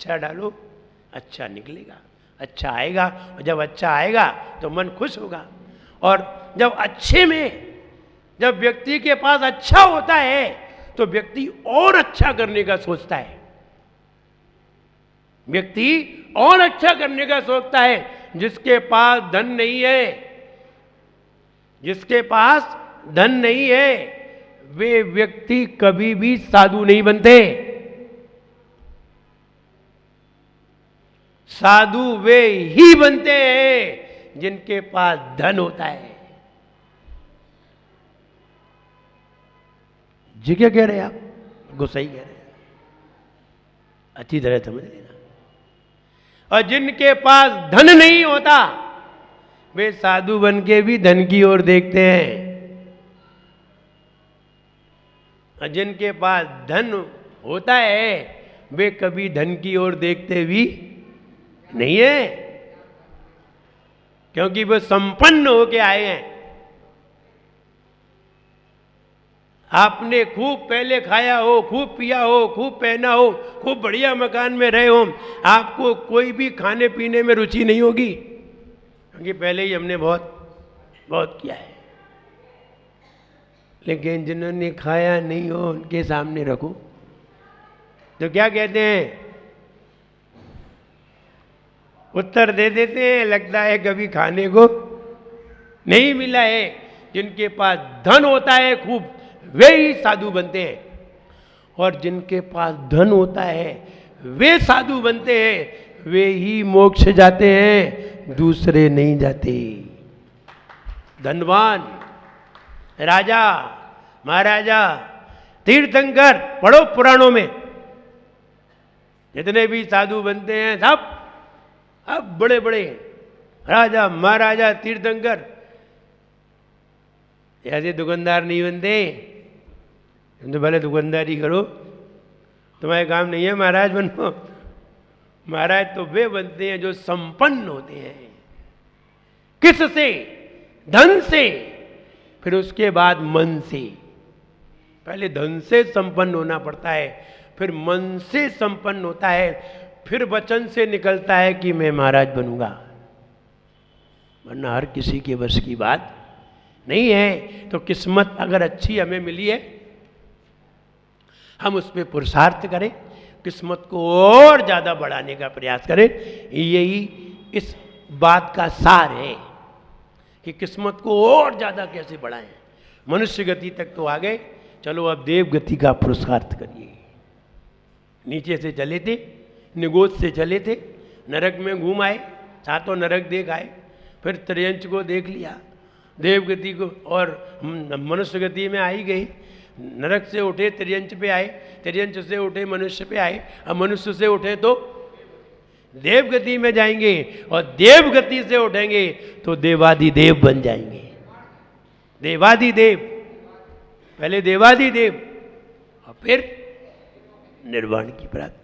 अच्छा डालो, अच्छा निकलेगा, अच्छा आएगा। और जब अच्छा आएगा तो मन खुश होगा। और जब अच्छे में, जब व्यक्ति के पास अच्छा होता है तो व्यक्ति और अच्छा करने का सोचता है, व्यक्ति और अच्छा करने का सोचता है। जिसके पास धन नहीं है, जिसके पास धन नहीं है, वे व्यक्ति कभी भी साधु नहीं बनते। साधु वे ही बनते हैं जिनके पास धन होता है। जी क्या कह रहे हैं आप? बिल्कुल सही कह रहे हैं, अच्छी तरह समझ लेना। और जिनके पास धन नहीं होता वे साधु बन के भी धन की ओर देखते हैं, और जिनके पास धन होता है वे कभी धन की ओर देखते भी नहीं है, क्योंकि वे संपन्न होके आए हैं। आपने खूब पहले खाया हो, खूब पिया हो, खूब पहना हो, खूब बढ़िया मकान में रहे हो, आपको कोई भी खाने पीने में रुचि नहीं होगी, क्योंकि पहले ही हमने बहुत बहुत किया है। लेकिन जिन्होंने खाया नहीं हो उनके सामने रखो तो क्या कहते हैं? उत्तर दे देते हैं, लगता है कभी खाने को नहीं मिला है। जिनके पास धन होता है खूब, वे ही साधु बनते हैं, और जिनके पास धन होता है वे साधु बनते हैं। वे ही मोक्ष जाते हैं, दूसरे नहीं जाते। धनवान, राजा, महाराजा, तीर्थंकर, पढ़ो पुराणों में, जितने भी साधु बनते हैं सब अब बड़े बड़े राजा, महाराजा, तीर्थंकर, ऐसे दुकानदार नहीं बनते। तुम तो भले दुकानदारी करो, तुम्हारे काम नहीं है महाराज बनो। महाराज तो वे बनते हैं जो संपन्न होते हैं। किससे? धन से, फिर उसके बाद मन से। पहले धन से संपन्न होना पड़ता है, फिर मन से संपन्न होता है, फिर वचन से निकलता है कि मैं महाराज बनूंगा। वरना हर किसी के बस की बात नहीं है। तो किस्मत अगर अच्छी हमें मिली है, हम उस पर पुरुषार्थ करें, किस्मत को और ज़्यादा बढ़ाने का प्रयास करें। यही इस बात का सार है कि किस्मत को और ज़्यादा कैसे बढ़ाएं। मनुष्य गति तक तो आ गए, चलो अब देव गति का पुरुषार्थ करिए। नीचे से चले थे, निगोद से चले थे, नरक में घूम आए, सातों नरक देख आए, फिर त्रयंच को देख लिया, देव गति को, और मनुष्य गति में आई गई। नरक से उठे त्रियंच पे आए, त्रियंच से उठे मनुष्य पे आए, अब मनुष्य से उठे तो देव गति में जाएंगे, और देव गति से उठेंगे तो देवादिदेव बन जाएंगे। देवादिदेव, पहले देवादिदेव और फिर निर्वाण की प्राप्ति।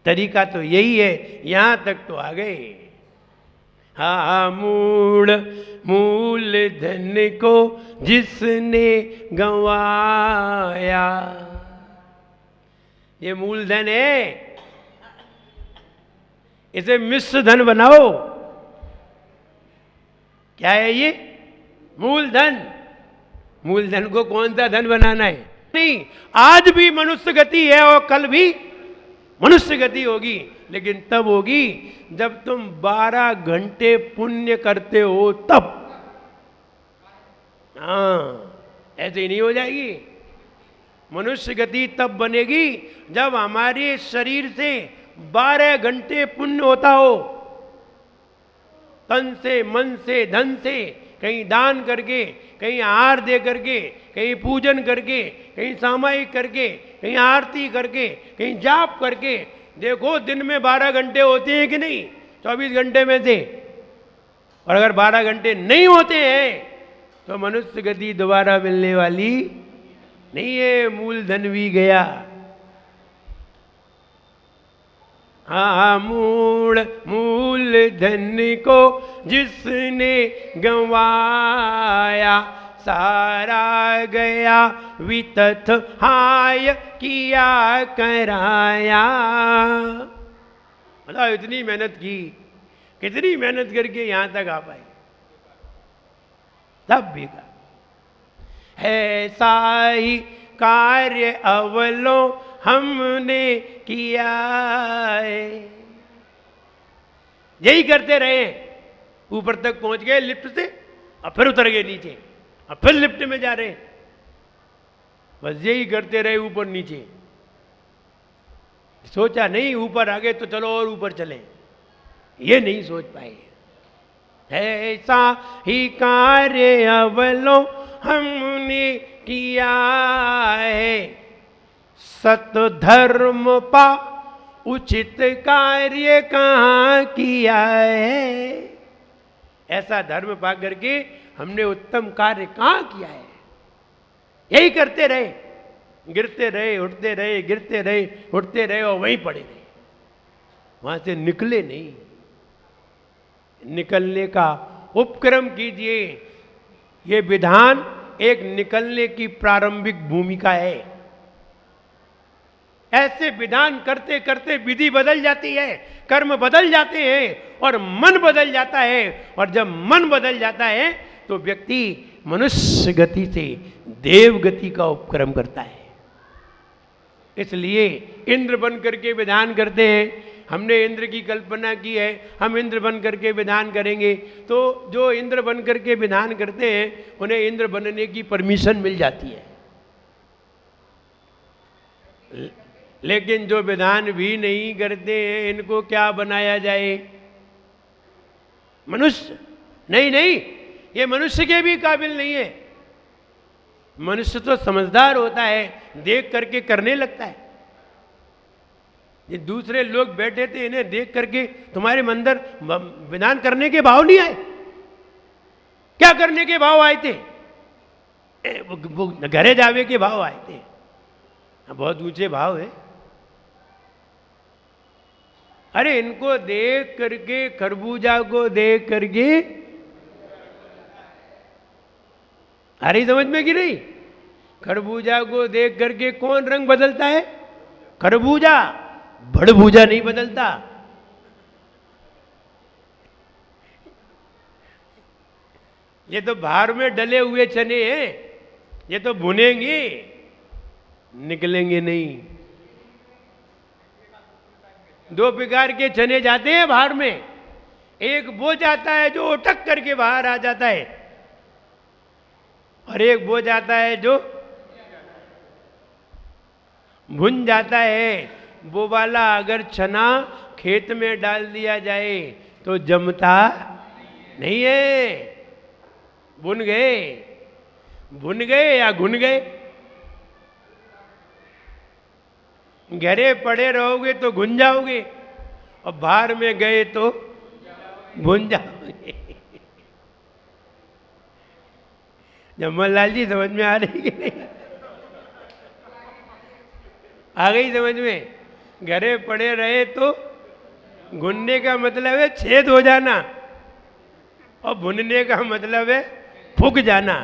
तरीका तो यही है, यहां तक तो आ गए। हा मूल मूल धन को जिसने गंवाया, ये मूलधन है, इसे मिश्र धन बनाओ। क्या है ये? मूलधन। मूलधन को कौन सा धन बनाना है? नहीं, आज भी मनुष्य गति है और कल भी मनुष्य गति होगी, लेकिन तब होगी जब तुम 12 घंटे पुण्य करते हो तब। हाँ, ऐसे ही नहीं हो जाएगी। मनुष्य गति तब बनेगी जब हमारे शरीर से 12 घंटे पुण्य होता हो, तन से, मन से, धन से, कहीं दान करके, कहीं आहार दे करके, कहीं पूजन करके, कहीं सामायिक करके, कहीं आरती करके, कहीं जाप करके। देखो दिन में 12 घंटे होते हैं कि नहीं? 24 घंटे में से। और अगर 12 घंटे नहीं होते हैं तो मनुष्य गति दोबारा मिलने वाली नहीं है, मूलधन भी गया। हाँ, मूल धन को जिसने गंवाया, सारा गया वितथ हाय किया कराया। मतलब इतनी मेहनत की, कितनी मेहनत करके यहां तक आ पाए, तब भी कहा ऐसा ही कार्य अवलो हमने किया है। यही करते रहे, ऊपर तक पहुंच गए लिफ्ट से, और फिर उतर गए नीचे, और फिर लिफ्ट में जा रहे, बस यही करते रहे ऊपर नीचे। सोचा नहीं ऊपर आ गए तो चलो और ऊपर चलें, ये नहीं सोच पाए। ऐसा ही कार्य अवलो हमने किया है, सत धर्म पा उचित कार्य कहाँ किया है। ऐसा धर्म पा करके हमने उत्तम कार्य कहाँ किया है। यही करते रहे, गिरते रहे, उठते रहे, गिरते रहे, उठते रहे, और वहीं पड़े रहे, वहां से निकले नहीं। निकलने का उपक्रम कीजिए। ये विधान एक निकलने की प्रारंभिक भूमिका है। ऐसे विधान करते करते विधि बदल जाती है, कर्म बदल जाते हैं, और मन बदल जाता है। और जब मन बदल जाता है तो व्यक्ति मनुष्य गति से देव गति का उपक्रम करता है। इसलिए इंद्र बन करके विधान करते हैं। हमने इंद्र की कल्पना की है, हम इंद्र बन करके विधान करेंगे, तो जो इंद्र बन करके विधान करते हैं उन्हें इंद्र बनने की परमिशन मिल जाती है। लेकिन जो विधान भी नहीं करते हैं, इनको क्या बनाया जाए? मनुष्य? नहीं नहीं, ये मनुष्य के भी काबिल नहीं है। मनुष्य तो समझदार होता है, देख करके करने लगता है। ये दूसरे लोग बैठे थे, इन्हें देख करके तुम्हारे अंदर विधान करने के भाव नहीं आए? क्या करने के भाव आए थे? वो घरे जावे के भाव आए थे। बहुत ऊंचे भाव है। अरे इनको देख करके, खरबूजा को देख करके, अरे समझ में कि नहीं? खरबूजा को देख करके कौन रंग बदलता है? खरबूजा, भड़भूजा नहीं बदलता। ये तो बाहर में डले हुए चने हैं, ये तो भुनेंगे, निकलेंगे नहीं। दो प्रकार के चने जाते हैं बाहर में। एक वो जाता है जो उठक करके बाहर आ जाता है, और एक वो जाता है जो भुन जाता है। वो वाला अगर चना खेत में डाल दिया जाए तो जमता नहीं है। भुन गए, भुन गए या घुन गए। घरे पड़े रहोगे तो घुन जाओगे, और बाहर में गए तो भुन जाओगे। जमललाल जी समझ में आ रही कि नहीं? आ गई समझ में? घरे पड़े रहे तो घुनने का मतलब है छेद हो जाना, और भुनने का मतलब है फूक जाना,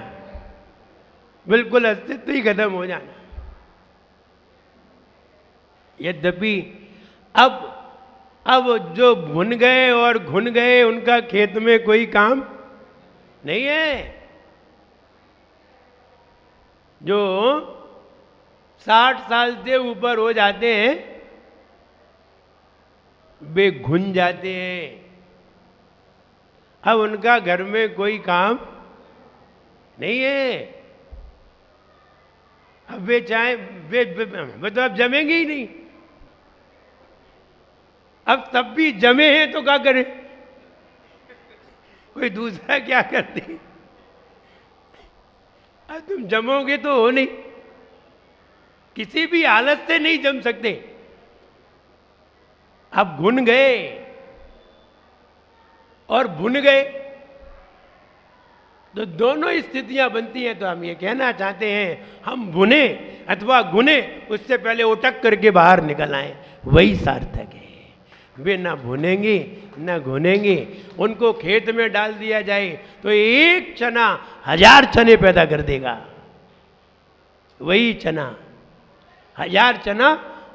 बिल्कुल अस्तित्व ही खत्म हो जाना। यद्यपि अब जो भुन गए और घुन गए उनका खेत में कोई काम नहीं है। जो 60 साल से ऊपर हो जाते हैं वे घुन जाते हैं। अब उनका घर में कोई काम नहीं है। अब वे चाहे वे तो अब जमेंगे ही नहीं। अब तब भी जमे हैं तो क्या करें? कोई दूसरा क्या कर दे? अब तुम जमोगे तो हो नहीं, किसी भी हालत से नहीं जम सकते। अब घुन गए और भुन गए तो दोनों स्थितियां बनती हैं। तो हम ये कहना चाहते हैं, हम भुने अथवा गुने उससे पहले उठक करके बाहर निकल आए, वही सार्थक है। वे ना भुनेंगे ना घुनेंगे। उनको खेत में डाल दिया जाए तो एक चना 1000 चने पैदा कर देगा। वही चना 1000 चना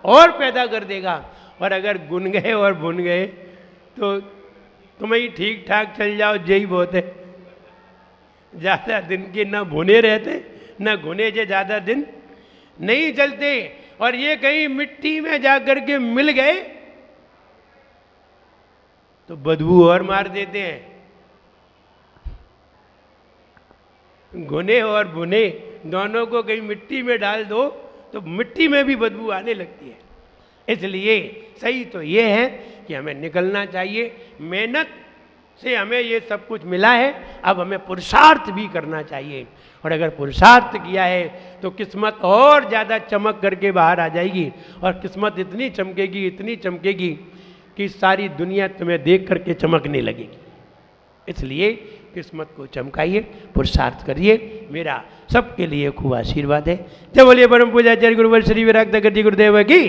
और पैदा कर देगा। और अगर गुन गए और भुन गए तो तुम ही ठीक ठाक चल जाओ, यही बहुत है। ज़्यादा दिन के ना भुने रहते ना गुने जे ज़्यादा दिन नहीं चलते। और ये कहीं मिट्टी में जाकर के मिल गए तो बदबू और मार देते हैं। गुने और भुने दोनों को कहीं मिट्टी में डाल दो तो मिट्टी में भी बदबू आने लगती है। इसलिए सही तो ये है कि हमें निकलना चाहिए। मेहनत से हमें ये सब कुछ मिला है, अब हमें पुरुषार्थ भी करना चाहिए। और अगर पुरुषार्थ किया है तो किस्मत और ज़्यादा चमक करके बाहर आ जाएगी। और किस्मत इतनी चमकेगी, इतनी चमकेगी कि सारी दुनिया तुम्हें देख करके चमकने लगेगी। इसलिए किस्मत को चमकाइए, पुरुषार्थ करिए। मेरा सबके लिए खूब आशीर्वाद है। जय बोलिए परम पूज्याचार्य गुरुवर श्री विराग नगर जी गुरुदेव की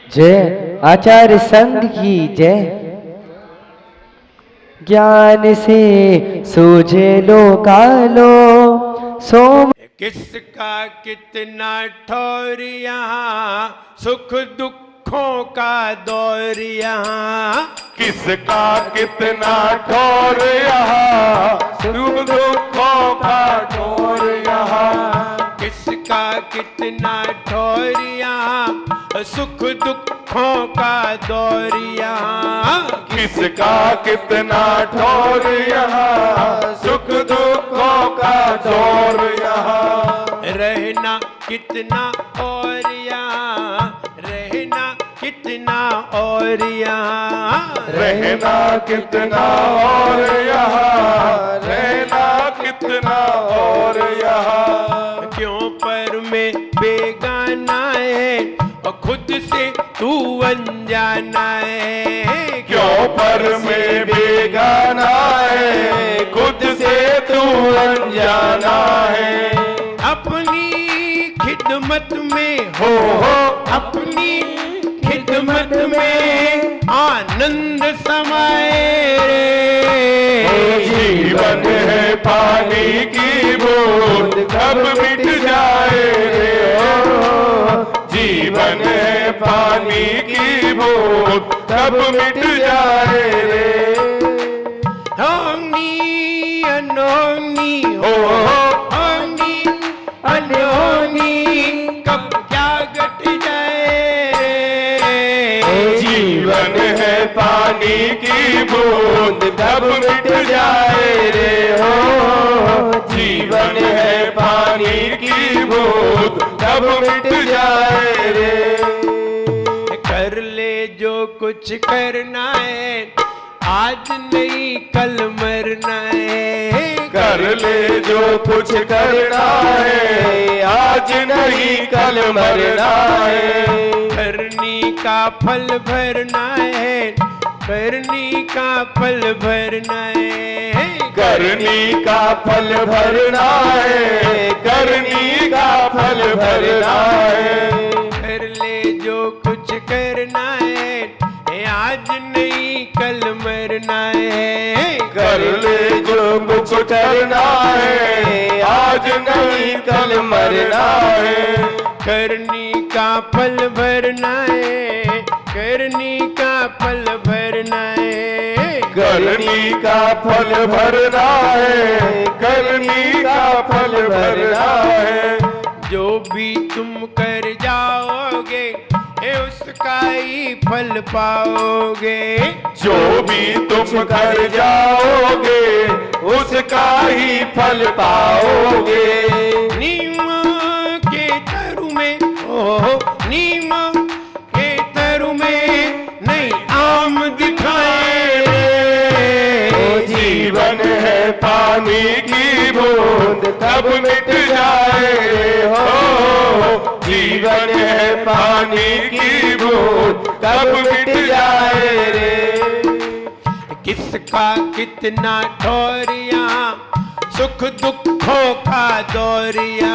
जय। आचार्य संघ की जय। ज्ञान से सूझे लो कालो सोम। किसका कितना ठौर यहाँ, सुख दुखों का दौर यहाँ। किसका कितना ठौर यहाँ, सुख दुखों का ठौर यहाँ। किसका कितना ठौर यहाँ, सुख दुखों का दौर यहाँ। किसका कितना ठौर यहाँ, सुख दुखों का दौर यहाँ। रहना कितना और यहाँ, रहना कितना और यहाँ। रहना कितना और यहाँ, रहना कितना और यहाँ। क्यों पर में बेगाना है और खुद से तू अनजाना है। क्यों पर में बेगाना है, खुद से तू अनजाना है। अपनी खिदमत में हो अपनी खिदमत में आनंद समाए रे। जीवन है पानी की बूंद कब मिट जाए रे। जीवन है पानी की बूंद कब मिट जाए रे। होनी अनहोनी हो होनी अनहोनी कब क्या घट जाए रे। जीवन है पानी की बूंद कब मिट जाए रे। हो जीवन है पानी की बूंद कब मिट जाए रे। कर ले जो कुछ करना है, आज नहीं कल मरना है। कर ले जो कुछ करना है, आज नहीं कल मरना है। करनी का फल भरना है, करनी का फल भरना है। करनी का फल भरना है, करनी का फल भरना है। कर ले जो कुछ करना है, आज नहीं कल मरना है। कर ले जो कुछ करना है, आज नहीं कल मरना है। करनी का फल भरना है, करनी का फल भरना है। करनी का फल भरना है, करनी का फल भरना है। जो भी तुम कर जाओगे उसका ही फल पाओगे। जो भी तुम कर जाओगे उसका ही फल पाओगे। नीम के तरु में नीम के तरु में नहीं आम दिखाए रे। जीवन है पानी की बूंद तब मिट जाए रे। हो जीवन है पानी की बूंद तब मिट जाए रे। किसका कितना ठौरिया, सुख दुखों का दौरिया।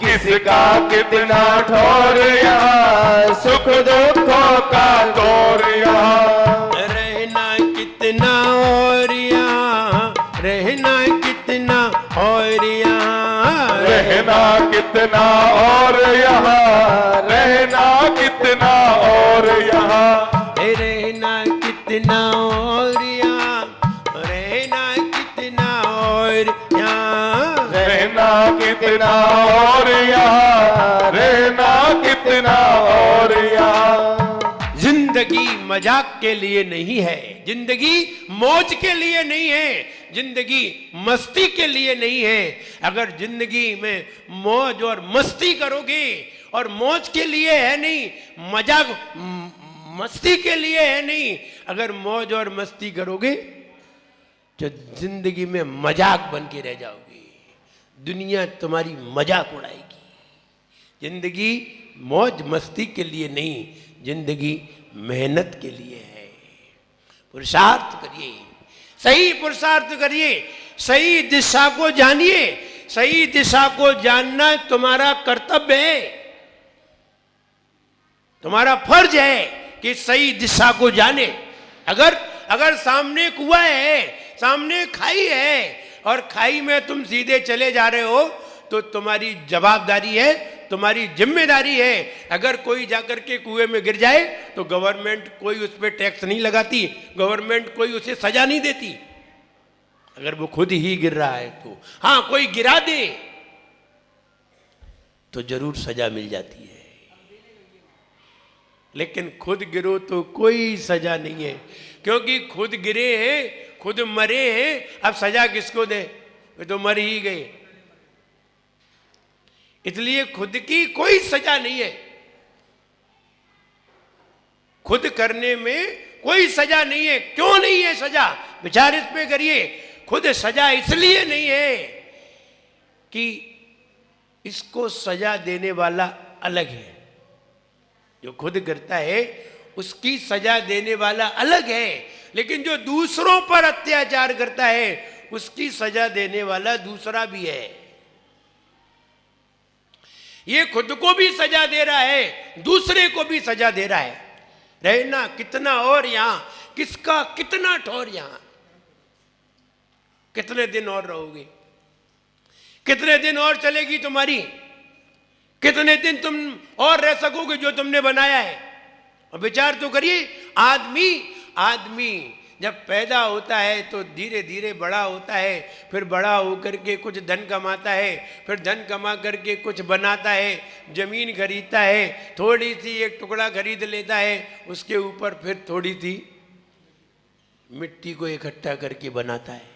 किसका कितना ठौर यहाँ, सुख दुखों का दौर यहाँ। रहना कितना और यहाँ, रहना कितना और यहाँ। रहना कितना और यहाँ, रहना कितना और यहाँ, रहना कितना और यहाँ, रहना कितना और यहाँ, रहना कितना और यहाँ, रहना कितना और यहाँ। जिंदगी मजाक के लिए नहीं है, जिंदगी मौज के लिए नहीं है, जिंदगी मस्ती के लिए नहीं है। अगर जिंदगी में मौज और मस्ती करोगे, और मौज के लिए है नहीं, मजाक मस्ती के लिए है नहीं, अगर मौज और मस्ती करोगे तो जिंदगी में मजाक बन के रह जाओगे, दुनिया तुम्हारी मजाक उड़ाएगी। जिंदगी मौज मस्ती के लिए नहीं, जिंदगी मेहनत के लिए है। पुरुषार्थ करिए, सही पुरुषार्थ करिए, सही दिशा को जानिए। सही दिशा को जानना तुम्हारा कर्तव्य है, तुम्हारा फर्ज है कि सही दिशा को जाने। अगर सामने कुआं है, सामने खाई है, और खाई में तुम सीधे चले जा रहे हो, तो तुम्हारी जवाबदारी है, तुम्हारी जिम्मेदारी है। अगर कोई जाकर के कुएं में गिर जाए तो गवर्नमेंट कोई उस पर टैक्स नहीं लगाती, गवर्नमेंट कोई उसे सजा नहीं देती। अगर वो खुद ही गिर रहा है तो हाँ, कोई गिरा दे तो जरूर सजा मिल जाती है, लेकिन खुद गिरो तो कोई सजा नहीं है, क्योंकि खुद गिरे हैं, खुद मरे हैं, अब सजा किसको दे, वे तो मर ही गए। इसलिए खुद की कोई सजा नहीं है, खुद करने में कोई सजा नहीं है। क्यों नहीं है सजा, विचार इस पे करिए। खुद सजा इसलिए नहीं है कि इसको सजा देने वाला अलग है, जो खुद करता है उसकी सजा देने वाला अलग है, लेकिन जो दूसरों पर अत्याचार करता है उसकी सजा देने वाला दूसरा भी है। ये खुद को भी सजा दे रहा है, दूसरे को भी सजा दे रहा है। रहना कितना और यहां, किसका कितना ठौर यहां। कितने दिन और रहोगे, कितने दिन और चलेगी तुम्हारी, कितने दिन तुम और रह सकोगे जो तुमने बनाया है। और विचार तो करिए, आदमी जब पैदा होता है तो धीरे धीरे बड़ा होता है, फिर बड़ा होकर के कुछ धन कमाता है, फिर धन कमा करके कुछ बनाता है, जमीन खरीदता है, थोड़ी सी एक टुकड़ा खरीद लेता है, उसके ऊपर फिर थोड़ी सी मिट्टी को इकट्ठा करके बनाता है।